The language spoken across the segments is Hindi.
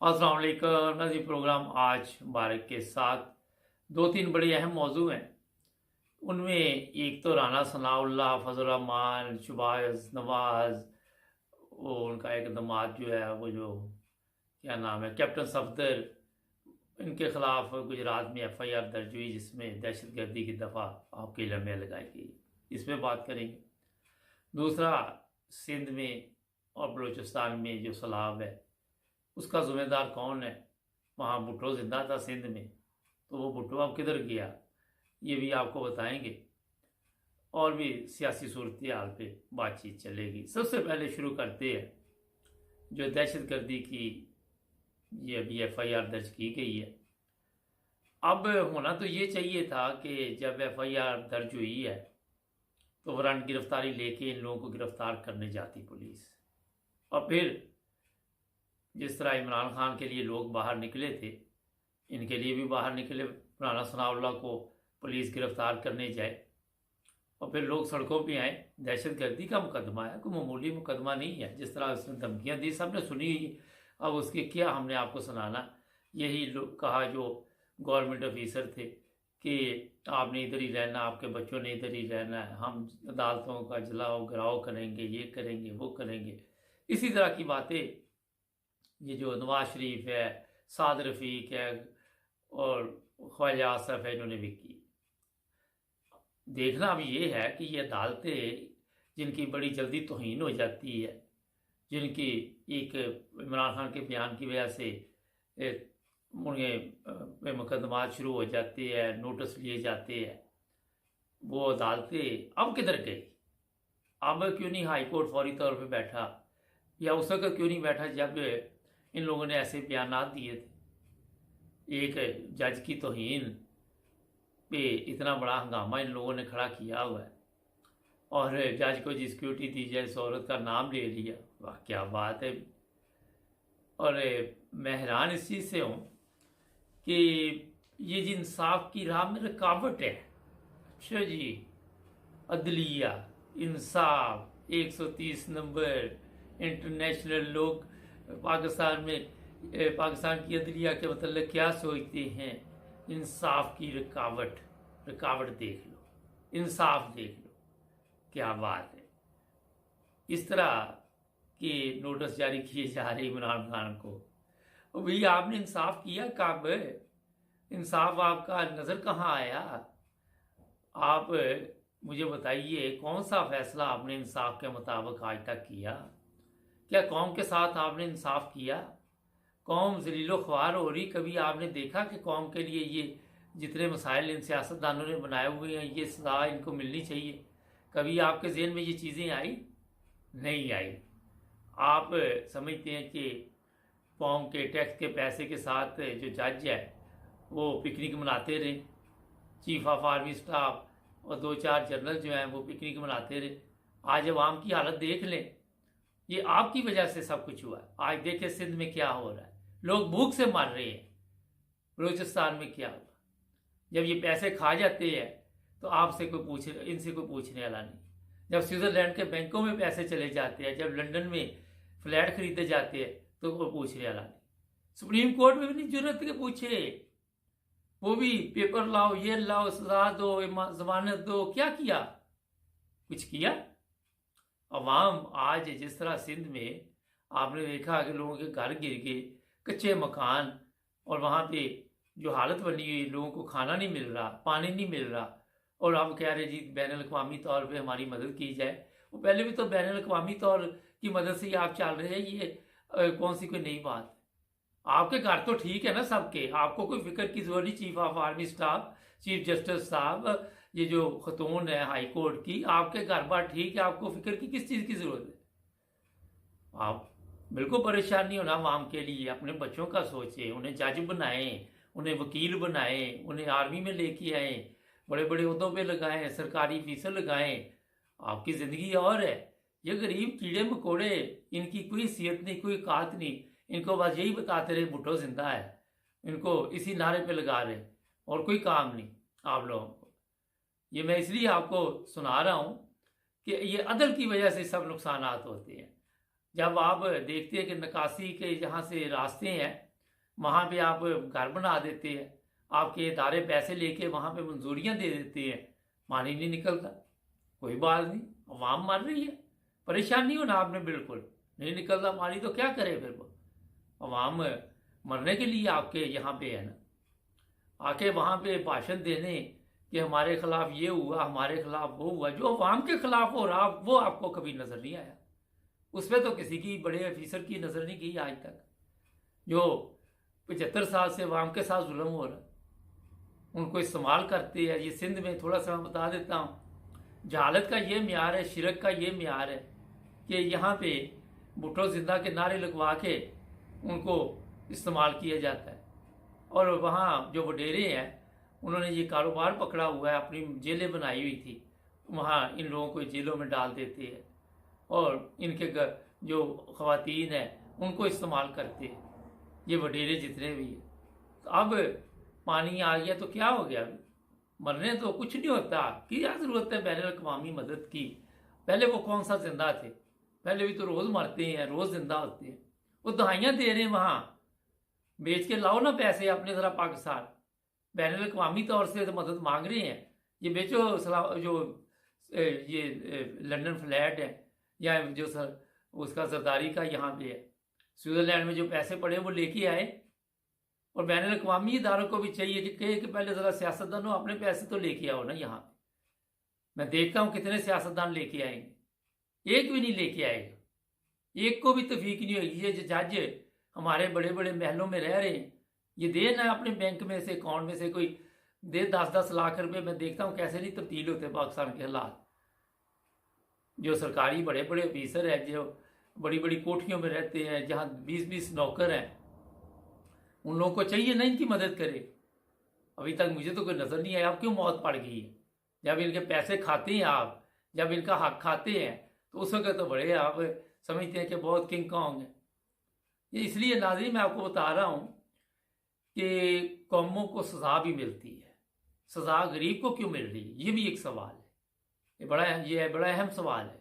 अस्सलाम वालेकुम नज़ीर प्रोग्राम आज मुबारक के साथ दो तीन बड़े अहम मौजू हैं। उनमें एक तो राना सनाउल्लाह, फजल रहमान, शुबाज नवाज, वो उनका एक दामाद जो है वो जो क्या नाम है कैप्टन सफदर, इनके खिलाफ गुजरात में एफआईआर दर्ज हुई जिसमें दहशतगर्दी की दफ़ा आपके लम्हे लगाई गई। इस पर बात करेंगे। दूसरा, सिंध में और बलूचिस्तान में जो सैलाब है उसका ज़िम्मेदार कौन है। वहाँ भुट्टो जिंदा था सिंध में, तो वो भुट्टो अब किधर गया ये भी आपको बताएंगे। और भी सियासी सूरत हाल पे बातचीत चलेगी। सबसे पहले शुरू करते हैं जो दहशतगर्दी की ये अभी एफआईआर दर्ज की गई है। अब होना तो ये चाहिए था कि जब एफआईआर दर्ज हुई है तो फौरन गिरफ्तारी लेके इन लोगों को गिरफ्तार करने जाती पुलिस। और फिर जिस तरह इमरान खान के लिए लोग बाहर निकले थे, इनके लिए भी बाहर निकले, राना सनाउल्लाह को पुलिस गिरफ्तार करने जाए और फिर लोग सड़कों पे आए। दहशतगर्दी का मुकदमा है, कोई मामूली मुकदमा नहीं है। जिस तरह उसने धमकियाँ दी सबने सुनी ही। अब उसके क्या हमने आपको सुनाना। यही लोग कहा जो गवर्नमेंट ऑफिसर थे कि आपने इधर ही रहना, आपके बच्चों ने इधर ही रहना है, हम अदालतों का जलाओ गिराओ करेंगे, ये करेंगे वो करेंगे। इसी तरह की बातें ये जो नवाज शरीफ है, साद रफ़ीक है और ख्वाजा आसफ है इन्होंने भी की। देखना अब ये है कि ये अदालतें जिनकी बड़ी जल्दी तौहीन हो जाती है, जिनकी एक इमरान खान के बयान की वजह से उन्हें मुकदमात शुरू हो जाते हैं, नोटिस लिए जाते हैं, वो अदालतें अब किधर गई। अब क्यों नहीं हाई कोर्ट फौरी तौर पे बैठा, या उस वक्त क्यों नहीं बैठा जब इन लोगों ने ऐसे बयान दिए थे। एक जज की तौहीन पे इतना बड़ा हंगामा इन लोगों ने खड़ा किया हुआ है और जज को जी सिक्योरिटी दी जाए, इस औरत का नाम ले लिया। वाह क्या बात है। और मैं हैरान इस चीज़ से हूँ कि ये जी इंसाफ की राह में रुकावट है। अच्छा जी, अदलिया, इंसाफ, 130 नंबर, इंटरनेशनल लोग पाकिस्तान में पाकिस्तान की अदलिया के मतलब क्या सोचते हैं। इंसाफ की रुकावट देख लो, इंसाफ देख लो, क्या बात है। इस तरह के नोटिस जारी किए जा रहे इमरान खान को। और भैया आपने इंसाफ किया कब? इंसाफ आपका नज़र कहाँ आया? आप मुझे बताइए कौन सा फैसला आपने इंसाफ के मुताबिक आज तक किया? क्या कौम के साथ आपने इंसाफ किया? कौम ज़लीलो ख्वार हो रही, कभी आपने देखा कि कौम के लिए ये जितने मसाइल इन सियासतदानों ने बनाए हुए हैं ये सजा इनको मिलनी चाहिए, कभी आपके जहन में ये चीज़ें आई? नहीं आई। आप समझते हैं कि कौम के टैक्स के पैसे के साथ जो जज है वो पिकनिक मनाते रहे, चीफ ऑफ आर्मी स्टाफ और 2-4 जनरल जो हैं वो पिकनिक मनाते रहे। आज अवाम की हालत देख लें, ये आपकी वजह से सब कुछ हुआ। आज देखें सिंध में क्या हो रहा है, लोग भूख से मर रहे हैं। बलूचिस्तान में क्या हुआ। जब ये पैसे खा जाते हैं तो आपसे कोई इनसे कोई पूछने वाला नहीं। जब स्विट्जरलैंड के बैंकों में पैसे चले जाते हैं, जब लंदन में फ्लैट खरीदे जाते हैं तो कोई पूछने वाला नहीं। सुप्रीम कोर्ट में भी नहीं जरूरत के पूछे, वो भी पेपर लाओ, ये लाओ, सजा दो, जमानत दो। क्या किया? कुछ किया? अवाम आज जिस तरह सिंध में आपने देखा कि लोगों के घर गिर गए, कच्चे मकान, और वहाँ पे जो हालत बनी हुई, लोगों को खाना नहीं मिल रहा, पानी नहीं मिल रहा, और आप कह रहे जी बैन अल-अक़वामी तौर पे हमारी मदद की जाए। वो पहले भी तो बैन अल-अक़वामी तौर की मदद से ही आप चल रहे हैं। ये कौन सी कोई नई बात है? आपके घर तो ठीक है ना सबके, आपको कोई फिक्र की जरूरत नहीं। Chief of army staff, chief justice साहब, ये जो खतून है हाई कोर्ट की, आपके घर बार ठीक है, आपको फिक्र की किस चीज़ की ज़रूरत है? आप बिल्कुल परेशान नहीं होना आवाम के लिए। अपने बच्चों का सोचें, उन्हें जज बनाएं, उन्हें वकील बनाएं, उन्हें आर्मी में लेके आएँ, बड़े बड़े उहदों पे लगाएं, सरकारी फीसें लगाएं। आपकी ज़िंदगी और है। ये गरीब कीड़े मकोड़े, इनकी कोई हैसियत नहीं, कोई औकात नहीं। इनको बस यही बताते रहे भुट्टो जिंदा है, इनको इसी नारे पे लगा रहे, और कोई काम नहीं आप लोगों को। ये मैं इसलिए आपको सुना रहा हूँ कि ये अदल की वजह से सब नुकसानात होते हैं। जब आप देखते हैं कि निकासी के जहाँ से रास्ते हैं वहाँ पे आप घर बना देते हैं, आपके इदारे पैसे लेके वहाँ पे मंजूरियाँ दे देते हैं, पानी नहीं निकलता। कोई बात नहीं, अवाम मर रही है, परेशान नहीं होना आपने, बिल्कुल नहीं निकलता पानी तो क्या करे फिर वो। अवाम मरने के लिए आपके यहाँ पे है ना, आके वहाँ पे भाषण देने कि हमारे खिलाफ ये हुआ, हमारे खिलाफ वो हुआ। जो अवाम के खिलाफ हो रहा वो आपको कभी नजर नहीं आया। उस पर तो किसी की बड़े अफीसर की नजर नहीं की आज तक। जो 75 साल से अवाम के साथ जुल्म हो रहा, उनको इस्तेमाल करते हैं। ये सिंध में थोड़ा सा मैं बता देता हूँ, जहालत का ये म्यार है, शिरक का ये म्यार है कि यहाँ पे भुट्टो जिंदा के नारे लगवा के उनको इस्तेमाल किया जाता है। और वहाँ जो वडेरे हैं उन्होंने ये कारोबार पकड़ा हुआ है, अपनी जेलें बनाई हुई थी, वहाँ इन लोगों को जेलों में डाल देते हैं और इनके जो ख़वातीन हैं उनको इस्तेमाल करते हैं, ये वडेरे जितने भी हैं। तो अब पानी आ गया तो क्या हो गया, मरने तो कुछ नहीं होता, क्या ज़रूरत है बैनुल अक़वामी मदद की। पहले वो कौन सा जिंदा थे, पहले भी तो रोज़ मरते हैं, रोज़ जिंदा होते हैं। वो दहाइयाँ दे रहे हैं, वहाँ बेच के लाओ ना पैसे अपने ज़रा पाकिस्तान। बैनुल अक़वामी तौर से तो मदद मांग रहे हैं, ये बेचो जो ये लंदन फ्लैट है या जो उसका जरदारी का यहाँ पे है, स्विट्ज़रलैंड में जो पैसे पड़े वो लेके आए। और बैनुल अक़वामी इदारों को भी चाहिए कि पहले ज़रा सियासतदानों अपने पैसे तो लेके आओ ना यहाँ पे। मैं देखता हूँ कितने सियासतदान लेके आएंगे, एक भी नहीं लेके आएगा, एक को भी तौफीक नहीं होगी। ये जज हमारे बड़े बड़े महलों में रह रहे हैं, ये दे ना अपने बैंक में से, अकाउंट में से कोई दे 10-10 लाख रुपए। मैं देखता हूँ कैसे नहीं तब्दील होते पाकिस्तान के हालात। जो सरकारी बड़े बड़े ऑफिसर हैं, जो बड़ी बड़ी कोठियों में रहते हैं, जहाँ 20-20 नौकर हैं, उन लोगों को चाहिए ना इनकी मदद करे। अभी तक मुझे तो कोई नज़र नहीं आया। अब क्यों मौत पड़ गई है? जब इनके पैसे खाते हैं आप, जब इनका हक खाते हैं, तो उस वक्त तो बड़े आप समझते हैं कि बहुत किंग कॉन्ग है। ये इसलिए नाज़रीन मैं आपको बता रहा हूँ कि कौमों को सज़ा भी मिलती है, सज़ा गरीब को क्यों मिल रही है, ये भी एक सवाल है। ये बड़ा अहम सवाल है।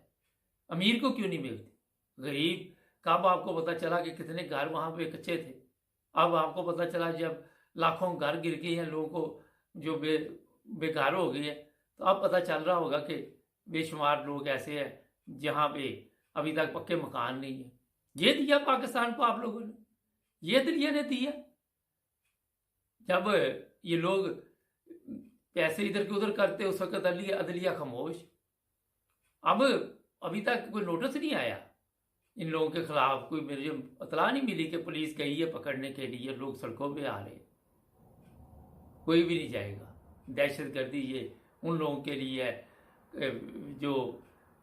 अमीर को क्यों नहीं मिलती, गरीब कब आपको पता चला कि कितने घर वहाँ पे कच्चे थे? अब आपको पता चला जब लाखों घर गिर गए हैं, लोगों को जो बेघर हो गए हैं, तो अब पता चल रहा होगा कि बेशुमार लोग ऐसे हैं जहाँ पे अभी तक पक्के मकान नहीं है। ये दिया पाकिस्तान को आप लोगों ने, ये दिलिया ने दिया। जब ये लोग पैसे इधर के उधर करते उस वक्त अदलिया खामोश। अब अभी तक कोई नोटिस नहीं आया इन लोगों के खिलाफ, कोई मेरी इतला नहीं मिली कि पुलिस गई है पकड़ने के लिए, लोग सड़कों पे आ रहे हैं। कोई भी नहीं जाएगा। दहशतगर्दी ये उन लोगों के लिए है जो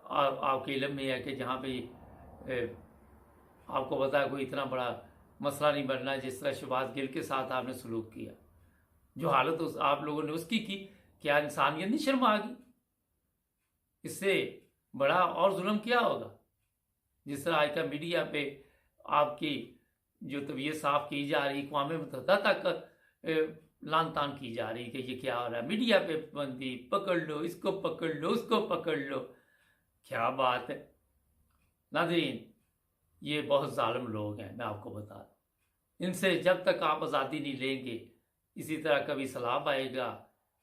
आपके इल्म में है कि जहाँ पे आपको पता है कोई इतना बड़ा मसला नहीं बनना जिस तरह शहबाज गिल के साथ आपने सलूक किया, जो हालत आप लोगों ने उसकी की। क्या इंसानियत नहीं शर्मा गई? इससे बड़ा और जुल्म क्या होगा? जिस तरह आज का मीडिया पे आपकी जो तबीयत साफ की जा रही, अक़वाम मुत्तहिदा तक लान तान की जा रही कि ये क्या हो रहा है, मीडिया पे बंदी, पकड़ लो इसको, पकड़ लो उसको, पकड़ लो। क्या बात है नाज़रीन, ये बहुत जालिम लोग हैं, मैं आपको बता दूं। इनसे जब तक आप आज़ादी नहीं लेंगे, इसी तरह कभी सैलाब आएगा,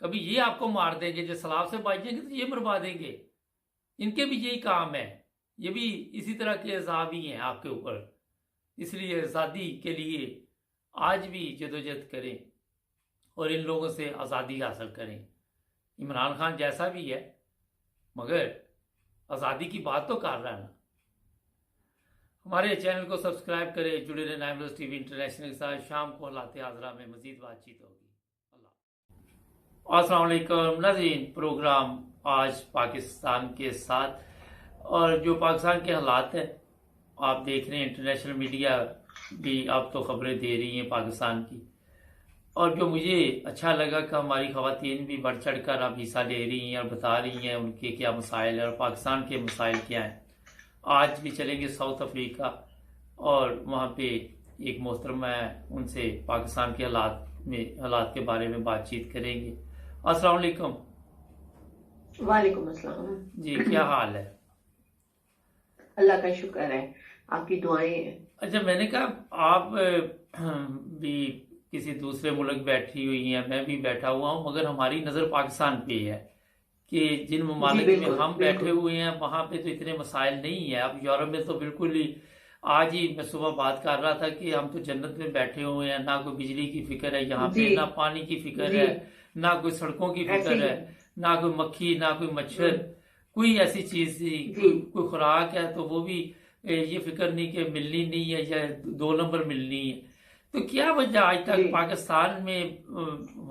कभी ये आपको मार देंगे, जो सैलाब से बचेंगे तो ये मरवा देंगे। इनके भी यही काम है, ये भी इसी तरह के अज़ाब ही हैं आपके ऊपर। इसलिए आज़ादी के लिए आज भी जदोजहद करें और इन लोगों से आज़ादी हासिल करें। इमरान खान जैसा भी है, मगर आज़ादी की बात तो कर रहा है ना। हमारे चैनल को सब्सक्राइब करें, जुड़े रहे नाइम न्यूज़ टीवी इंटरनेशनल के साथ। शाम को हालात हाज़रा में मज़ीद बातचीत होगी। अस्सलाम वालेकुम नाज़रीन, प्रोग्राम आज पाकिस्तान के साथ, और जो पाकिस्तान के हालात हैं आप देख रहे हैं, इंटरनेशनल मीडिया भी अब तो खबरें दे रही हैं पाकिस्तान की। और जो मुझे अच्छा लगा कि हमारी ख़वातीन भी बढ़ चढ़ कर अब हिस्सा ले रही हैं और बता रही हैं उनके क्या मसाइल हैं और पाकिस्तान के मसाइल क्या हैं। आज भी चलेंगे साउथ अफ्रीका और वहाँ पे एक मोहतरमा है, उनसे पाकिस्तान के हालात के बारे में बातचीत करेंगे। अस्सलाम वालेकुम। वालेकुम अस्सलाम जी, क्या हाल है? अल्लाह का शुक्र है, आपकी दुआएं हैं। अच्छा, मैंने कहा आप भी किसी दूसरे मुल्क बैठी हुई हैं, मैं भी बैठा हुआ हूँ, मगर हमारी नज़र पाकिस्तान पे है कि जिन जी ममालिक में बिल्कुल हम बैठे बिल्कुल। हुए हैं वहाँ पे तो इतने मसाइल नहीं है। अब यूरोप में तो बिल्कुल ही, आज ही मैं सुबह बात कर रहा था कि हम तो जन्नत में बैठे हुए हैं, ना कोई बिजली की फिक्र है यहाँ जी पे, ना पानी की फिक्र जी है, ना कोई सड़कों की ऐसे फिक्र ही है, है। ना कोई मक्खी, ना कोई मच्छर, हम्म, कोई ऐसी चीज नहीं। जी कोई खुराक है तो वो भी ये फिक्र नहीं कि मिलनी नहीं है या 2 नंबर मिलनी है। तो क्या वजह आज जी। तक पाकिस्तान में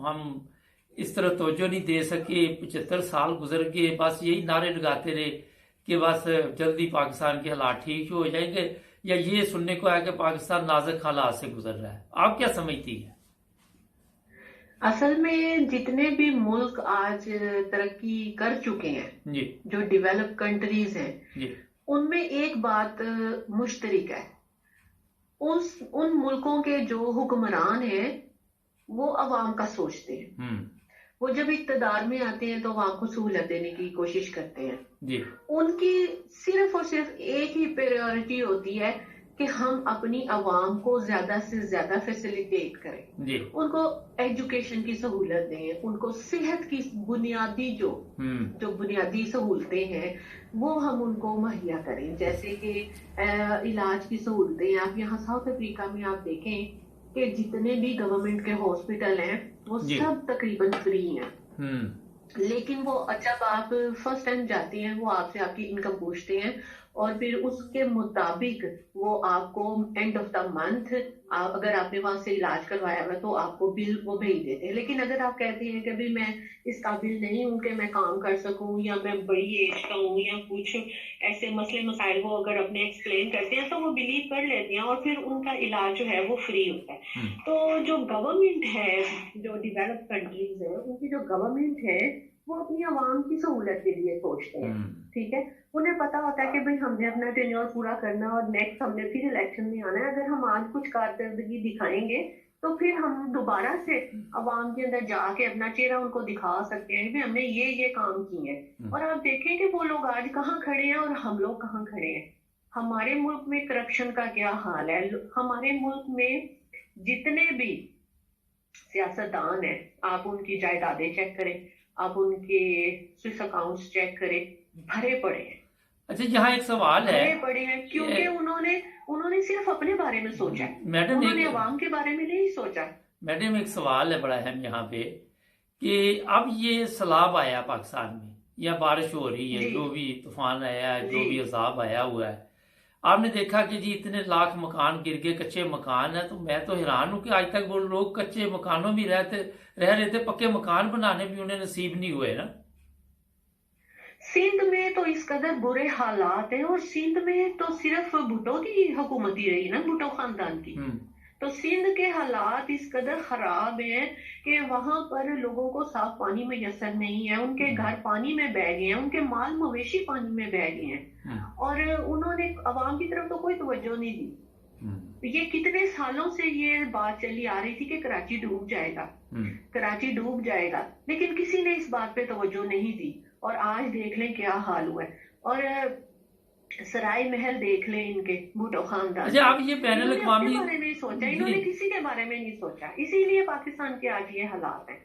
हम इस तरह तवज्जो नहीं दे सके? 75 साल गुजर गए, बस यही नारे लगाते रहे कि बस जल्दी पाकिस्तान के हालात ठीक हो जाएंगे, या ये सुनने को आया कि पाकिस्तान नाजुक हालात से गुजर रहा है। आप क्या समझती है? असल में जितने भी मुल्क आज तरक्की कर चुके हैं, जी। जो डेवलप कंट्रीज हैं, जी। उनमें एक बात मुश्तरक है। उन मुल्कों के जो हुक्मरान हैं वो अवाम का सोचते हैं। हम्म। वो जब इक़्तिदार में आते हैं तो अवाम को सहूलत देने की कोशिश करते हैं। जी। उनकी सिर्फ और सिर्फ एक ही प्रायोरिटी होती है कि हम अपनी अवाम को ज्यादा से ज्यादा फैसिलिटेट करें, जी। उनको एजुकेशन की सहूलत दें, उनको सेहत की बुनियादी जो बुनियादी सहूलतें हैं वो हम उनको मुहैया करें। जैसे कि इलाज की सहूलतें, आप यहाँ साउथ अफ्रीका में आप देखें कि जितने भी गवर्नमेंट के हॉस्पिटल हैं वो जी। सब तकरीबन फ्री हैं। हम्म। लेकिन वो जब आप फर्स्ट टाइम जाते हैं वो आपसे आपकी इनकम पूछते हैं और फिर उसके मुताबिक वो आपको एंड ऑफ द मंथ, अगर आपने वहां से इलाज करवाया हुआ तो आपको बिल वो भेज देते हैं। लेकिन अगर आप कहते हैं कि भाई मैं इस काबिल नहीं हूं कि मैं काम कर सकूं, या मैं बड़ी एज का हूं, या कुछ ऐसे मसले मसाइल वो अगर अपने एक्सप्लेन करते हैं तो वो बिलीव कर लेते हैं और फिर उनका इलाज जो है वो फ्री होता है। तो जो गवर्नमेंट है, जो डेवलप कंट्रीज है, उनकी जो गवर्नमेंट है वो अपनी आवाम की सहूलत के लिए सोचते हैं। ठीक है, उन्हें पता होता है कि भाई हमने अपना टेन्योर पूरा करना और नेक्स्ट हमने फिर इलेक्शन में आना है। अगर हम आज कुछ कारकर्दगी दिखाएंगे तो फिर हम दोबारा से आवाम के अंदर जाके अपना चेहरा उनको दिखा सकते हैं कि हमने ये काम किए हैं। और आप देखें कि वो लोग आज कहाँ खड़े हैं और हम लोग कहाँ खड़े हैं। हमारे मुल्क में करप्शन का क्या हाल है। हमारे मुल्क में जितने भी सियासतदान है, आप उनकी जायदादें चेक करें, आप उनके स्विस अकाउंट्स चेक करें, भरे पड़े हैं। अच्छा, यहाँ एक सवाल है। भरे पड़े हैं क्योंकि उन्होंने सिर्फ अपने बारे में सोचा है, मैडम उन्होंने अवाम के बारे में नहीं सोचा। मैडम एक सवाल है बड़ा अहम यहाँ पे कि अब ये सैलाब आया पाकिस्तान में, या बारिश हो रही है, जी जो भी तूफान आया है, जो जी भी अजाब आया हुआ है, आपने देखा कि जी इतने लाख मकान गिर गए, कच्चे मकान है। तो मैं तो हैरान हूं कि आज तक वो लोग कच्चे मकानों में रह रहे थे, पक्के मकान बनाने भी उन्हें नसीब नहीं हुए ना। सिंध में तो इस कदर बुरे हालात हैं, और सिंध में तो सिर्फ भुट्टो की हुकूमत ही रही ना, भुट्टो खानदान की। तो सिंध के हालात इस कदर खराब हैं कि वहां पर लोगों को साफ पानी मैसर नहीं है, उनके घर पानी में बह गए हैं, उनके माल मवेशी पानी में बह गए हैं, और उन्होंने अवाम की तरफ तो कोई तवज्जो नहीं दी। ये कितने सालों से ये बात चली आ रही थी कि कराची डूब जाएगा, कराची डूब जाएगा, लेकिन किसी ने इस बात पे तवज्जो नहीं दी। और आज देख लें क्या हाल हुआ है। और सराय महल देख लें इनके, भुट्टो खानदान। अच्छा, आप ये बैनुल अक़वामी बारे में सोचा, इन्होंने किसी के बारे में नहीं सोचा, इसीलिए पाकिस्तान के आज ये हालात हैं।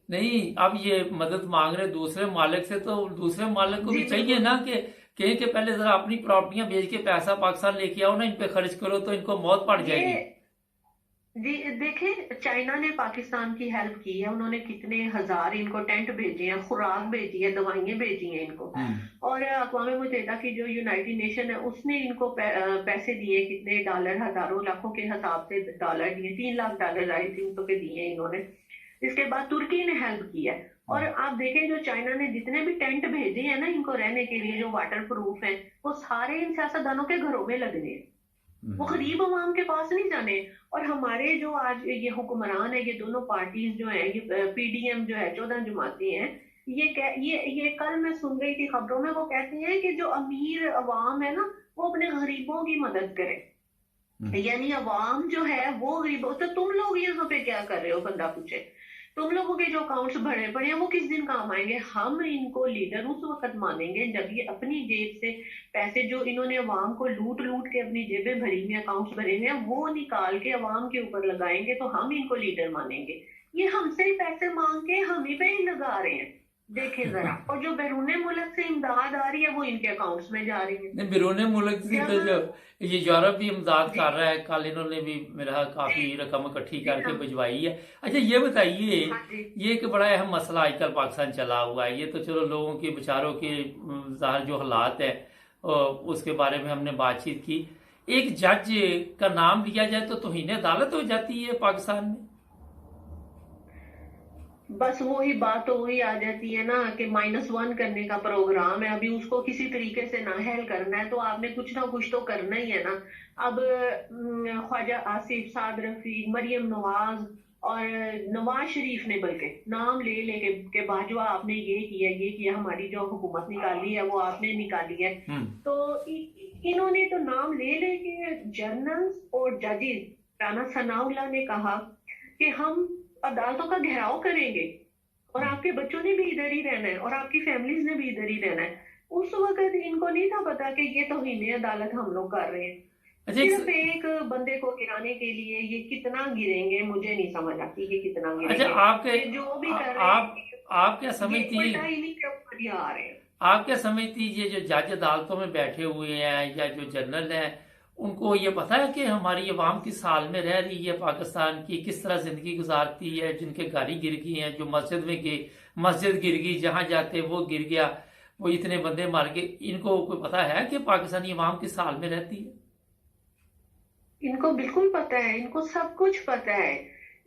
नहीं, अब ये मदद मांग रहे दूसरे मालिक से, तो दूसरे मालिक को भी चाहिए ना कि कहें कि पहले जरा अपनी प्रॉपर्टियां बेच के पैसा पाकिस्तान लेके आओ ना, इन पे खर्च करो तो इनको मौत पड़ जाएगी। जी देखें, चाइना ने पाकिस्तान की हेल्प की है, उन्होंने कितने हजार इनको टेंट भेजे हैं, खुराक भेजी है, दवाइयां भेजी हैं इनको। और अक़वाम मुत्तहिदा की जो यूनाइटेड नेशन है उसने इनको पैसे दिए, कितने डॉलर, हजारों लाखों के हिसाब से डॉलर दिए, 3 लाख डॉलर आई थिंक तो के दिए इन्होंने। इसके बाद तुर्की ने हेल्प की है। और आप देखें जो चाइना ने जितने भी टेंट भेजे हैं ना इनको रहने के लिए, जो वाटर प्रूफ है, वो सारे इन सियासतदानों के घरों में लगने हैं, वो गरीब अवाम के पास नहीं जाने। और हमारे जो आज ये हुक्मरान है, ये दोनों पार्टीज जो है, ये पीडीएम जो है, 14 जमातें हैं, ये कल मैं सुन रही थी खबरों में, वो कहते हैं कि जो अमीर अवाम है ना वो अपने गरीबों की मदद करे। यानी अवाम जो है वो गरीबों, तो तुम लोग यहाँ पे क्या कर रहे हो, बंदा पूछे। तुम लोगों के जो अकाउंट्स भरे पड़े हैं वो किस दिन काम आएंगे? हम इनको लीडर उस वक्त मानेंगे जब ये अपनी जेब से पैसे जो इन्होंने अवाम को लूट लूट के अपनी जेबें भरी हुई, अकाउंट्स भरे हुए हैं, वो निकाल के अवाम के ऊपर लगाएंगे तो हम इनको लीडर मानेंगे। ये हमसे ही पैसे मांग के हम ही पे ही लगा रहे हैं, देखें जरा। और जो बैरून मुल्क से इमदाद आ रही है वो इनके अकाउंट्स में जा रही है। नहीं, बैरून मुल्क से तो जो ये यूरोप भी इमदाद जी कर रहा है, कल इन्होंने भी मेरा काफी जी रकम इकट्ठी जी करके हाँ भिजवाई है। अच्छा ये बताइए, हाँ जी ये एक बड़ा अहम मसला आजकल पाकिस्तान चला हुआ है, ये तो चलो लोगों के बेचारों के ज़ाहिर जो हालात है उसके बारे में हमने बातचीत की। एक जज का नाम लिया जाए तो तौहीन अदालत हो जाती है पाकिस्तान में। बस वही बात तो वही आ जाती है ना कि -1 करने का प्रोग्राम है, अभी उसको किसी तरीके से नाअहल करना है तो आपने कुछ ना कुछ तो करना ही है ना। अब ख्वाजा आसिफ, साद रफीक, मरियम नवाज और नवाज शरीफ ने बल्कि नाम ले लेके के बाजवा आपने ये किया, हमारी जो हुकूमत निकाली है वो आपने निकाली है। तो इन्होंने तो नाम ले लेके जर्नल्स और जजेस, राना सनाउल्लाह ने कहा कि हम अदालतों का घेराव करेंगे और आपके बच्चों ने भी इधर ही रहना है और आपकी फैमिलीज ने भी इधर ही रहना है। उस वक्त इनको नहीं था पता कि ये तौहीन अदालत हम लोग कर रहे हैं। अच्छा सिर्फ एक बंदे को गिराने के लिए ये कितना गिरेंगे, मुझे नहीं समझ आती कि कितना अच्छा गिरेंगे। आपके ये जो भी कर रहे आप हैं आप क्या ये समझती उल्टा इन्हीं के ऊपर ही आ रहे हैं। आप क्या समझती ये जो जज अदालतों में बैठे हुए हैं या जो जनरल हैं, उनको ये पता है कि हमारी अवाम किस हाल में रह रही है, पाकिस्तान की किस तरह जिंदगी गुजारती है, जिनके गाड़ी गिर गई हैं, जो मस्जिद में गए मस्जिद गिर गई, जहां जाते वो गिर गया, वो इतने बंदे मार गए, इनको कोई पता है कि पाकिस्तानी अवाम किस हाल में रहती है? इनको बिल्कुल पता है, इनको सब कुछ पता है।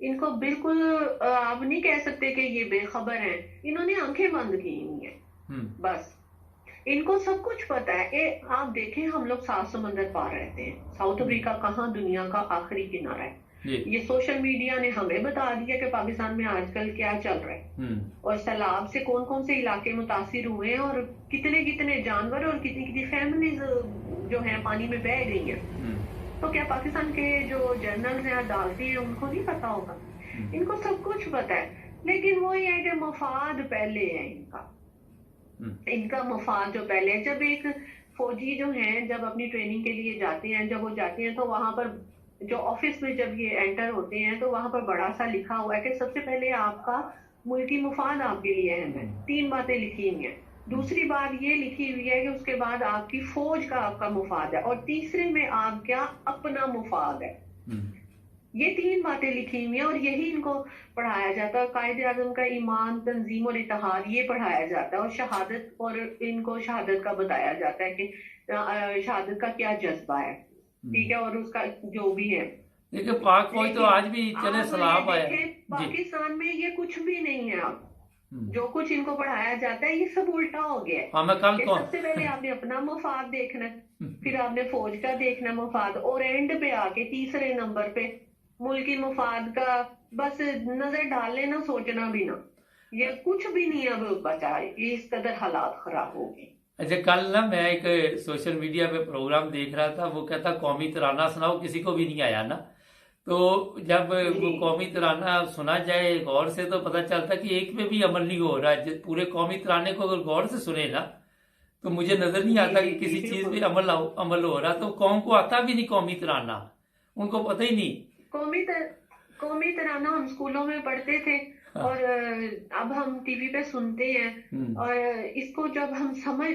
इनको बिल्कुल आप नहीं कह सकते कि ये बेखबर हैं, इन्होंने आंखें बंद की हुई हैं बस। इनको सब कुछ पता है। आप देखें, हम लोग 7 समंदर पार रहते हैं, साउथ अफ्रीका कहाँ दुनिया का आखिरी किनारा है। ये सोशल मीडिया ने हमें बता दिया कि पाकिस्तान में आजकल क्या चल रहा है और सैलाब से कौन कौन से इलाके मुतासिर हुए हैं और कितने कितने जानवर और कितनी कितनी फैमिलीज जो है पानी में बह गई हैं। तो क्या पाकिस्तान के जो जर्नल्स हैं, अदालती हैं, उनको नहीं पता होगा? इनको सब कुछ पता है, लेकिन वो ये है कि मफाद पहले है इनका मफाद जो पहले है। जब एक फौजी जो हैं जब अपनी ट्रेनिंग के लिए जाते हैं, जब वो जाते हैं तो वहां पर जो ऑफिस में जब ये एंटर होते हैं तो वहां पर बड़ा सा लिखा हुआ है कि सबसे पहले आपका मुल्की मुफाद आपके लिए अहम है। 3 बातें लिखी हुई हैं। दूसरी बात ये लिखी हुई है कि उसके बाद आपकी फौज का आपका मुफाद है और तीसरे में आपका अपना मुफाद है। ये 3 बातें लिखी हुई हैं और यही इनको पढ़ाया जाता है। कायदे आजम का ईमान, तंजीम और इत्तेहाद ये पढ़ाया जाता है और शहादत, और इनको शहादत का बताया जाता है कि शहादत का क्या जज्बा है, ठीक है, और उसका जो भी है। देखिए पाक फौज तो आज भी चले सलाब आया जी। पाकिस्तान में ये कुछ भी नहीं है। अब जो कुछ इनको पढ़ाया जाता है ये सब उल्टा हो गया है। हाँ, मैं कल तो सबसे पहले आपने अपना मुफाद देखना है, फिर आपने फौज का देखना मुफाद, और एंड पे आके तीसरे नंबर पे मुल्की मुफाद का बस नजर डाल लेना, सोचना भी ना। ये कुछ भी नहीं अब बचा है, इस कदर हालात खराब हो गए। अच्छा कल ना मैं एक सोशल मीडिया पे प्रोग्राम देख रहा था, वो कहता कौमी तराना सुनाओ, किसी को भी नहीं आया ना। तो जब वो कौमी तराना सुना जाए गौर से तो पता चलता कि एक पे भी अमल नहीं हो रहा है। पूरे कौमी तराने को अगर गौर से सुने ना तो मुझे नजर नहीं आता कि किसी चीज पे अमल हो रहा। तो कौम को आता भी नहीं कौमी तराना, उनको पता ही नहीं। कौमी तराना हम स्कूलों में पढ़ते थे और अब हम टीवी पे सुनते हैं और इसको जब हम समझ,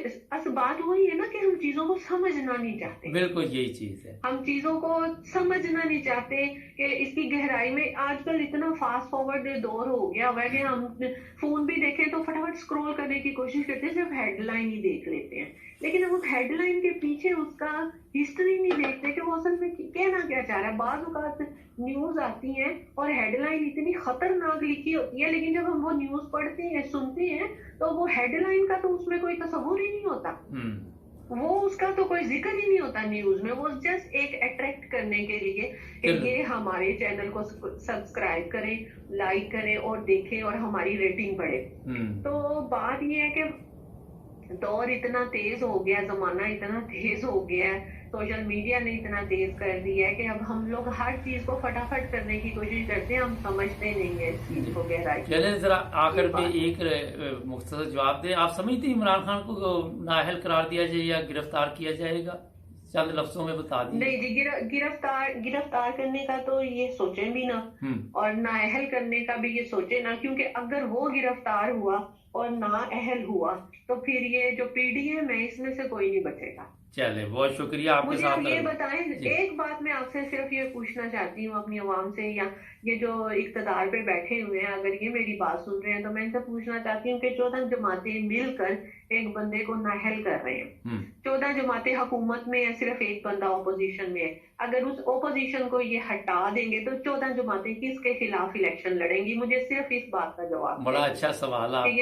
बात वही है ना कि हम चीजों को समझना नहीं चाहते। बिल्कुल यही चीज है, हम चीजों को समझना नहीं चाहते कि इसकी गहराई में। आजकल इतना फास्ट फॉरवर्ड दौर हो गया हुआ है कि हम फोन भी देखें तो फटाफट स्क्रॉल करने की कोशिश करते हैं, सिर्फ हेडलाइन ही देख लेते हैं। लेकिन हम उस हेडलाइन के पीछे उसका हिस्ट्री नहीं देखते कि वो असल में कहना क्या चाह रहा है। बाद औक़ात न्यूज आती है और हेडलाइन इतनी खतरनाक लिखी होती है, लेकिन जब हम वो न्यूज पढ़ते हैं, सुनते हैं, तो वो हेडलाइन का तो उसमें कोई तस्वुर ही नहीं होता, वो उसका तो कोई जिक्र ही नहीं होता न्यूज में। वो जस्ट एक अट्रैक्ट करने के लिए कि ये हमारे चैनल को सब्सक्राइब करें, लाइक करें और देखें और हमारी रेटिंग बढ़े। तो बात ये है कि दौर इतना तेज हो गया, जमाना इतना तेज हो गया है सोशल मीडिया ने इतना तेज कर दिया है कि अब हम लोग हर चीज को फटाफट करने की कोशिश करते हैं, हम समझते नहीं है इस चीज को गहराई। चलें जरा आखिर में एक मुख्तसर जवाब दें, आप समझते हैं इमरान खान को नाअहल करार दिया जाए या गिरफ्तार किया जाएगा? चंद लफ्जों में बता दी। नहीं जी, गिरफ्तार करने का तो ये सोचे भी ना, और नाअहल करने का भी ये सोचे ना, क्योंकि अगर वो गिरफ्तार हुआ और नाअहल हुआ तो फिर ये जो पीडीएम है इसमें से कोई नहीं बचेगा। चले, बहुत शुक्रिया आपके मुझे साथ। आप ये बताएं, एक बात मैं आपसे सिर्फ ये पूछना चाहती हूँ अपनी आवाम से, या ये जो इख्तिदार पे बैठे हुए हैं अगर ये मेरी बात सुन रहे हैं तो मैं इनसे पूछना चाहती हूँ कि 14 जमातें मिलकर एक बंदे को नाअहल कर रहे हैं। 14 जमातें हुकूमत में है, सिर्फ एक बंदा ऑपोजिशन में है। अगर उस ऑपोजिशन को ये हटा देंगे तो 14 जमातें किसके खिलाफ इलेक्शन लड़ेंगी? मुझे सिर्फ इस बात का जवाब। बड़ा अच्छा सवाल है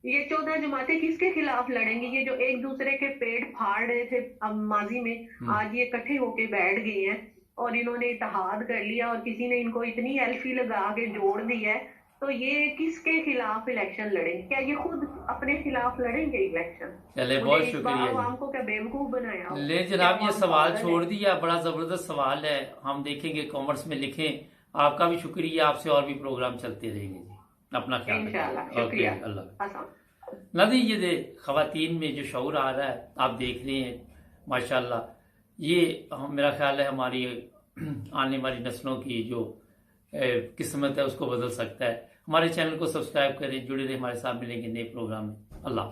ये 14 जमातें किसके खिलाफ लड़ेंगी? ये जो एक दूसरे के पेट फाड़ रहे थे अब माजी में, आज ये इकट्ठे होके बैठ गए हैं और इन्होंने इत्तेहाद कर लिया और किसी ने इनको इतनी एल्फी लगा के जोड़ दी है, तो ये किसके खिलाफ इलेक्शन लड़ेंगे? क्या ये खुद अपने खिलाफ लड़ेंगे इलेक्शन? चले, बहुत शुक्रिया। आवाम को क्या बेवकूफ बनाया? ले जनाब, ये सवाल छोड़ दिया, बड़ा जबरदस्त सवाल है, हम देखेंगे कॉमेंट्स में लिखें। आपका भी शुक्रिया, आपसे और भी प्रोग्राम चलते रहेंगे जी। अपना ख्याल रखिए। ओके, अल्लाह। नदी ये दे खवातीन में जो शऊर आ रहा है आप देख रहे हैं, माशाल्लाह, ये मेरा ख्याल है हमारी आने वाली नस्लों की जो किस्मत है उसको बदल सकता है। हमारे चैनल को सब्सक्राइब करें, जुड़े रहे हमारे साथ, मिलेंगे नए प्रोग्राम में। अल्लाह।